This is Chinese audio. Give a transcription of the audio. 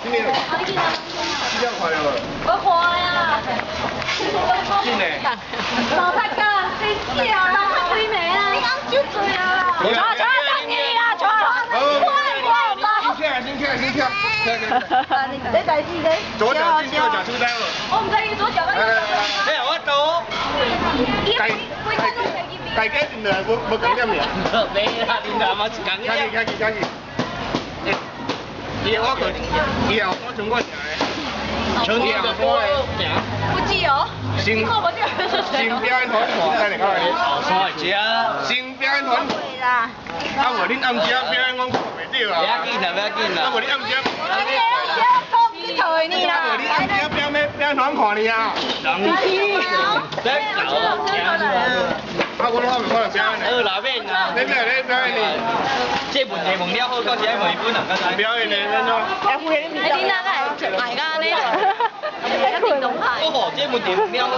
咩？依家快啦！我快啊！先嚟。老太哥，你知啊？老太開名啊！你啱招罪啊！坐等你啦，坐。先跳。你第二你。左腳先，右腳出單喎。我唔使要左腳啦。嚟，我到。計幾點嚟？冇講啲咩？你啦，點解冇講啲？開始。以後我中國人。春天嘅波不知哦。新邊團伙，嚟嚟。所以啊，新邊團伙。啦。啊，我恁暗時邊我講袂對啊。不要緊啦，不要緊啦。啊，我恁暗時。你台呢啦？我哋暗時邊團看你啊。啊，我都可能表演。那邊啊？你表演你。這門題目了好，嗰時喺梅本能夠睇。表演你咩咯？你點解係着埋㗎呢？一定懂牌。哦，這門題目了好。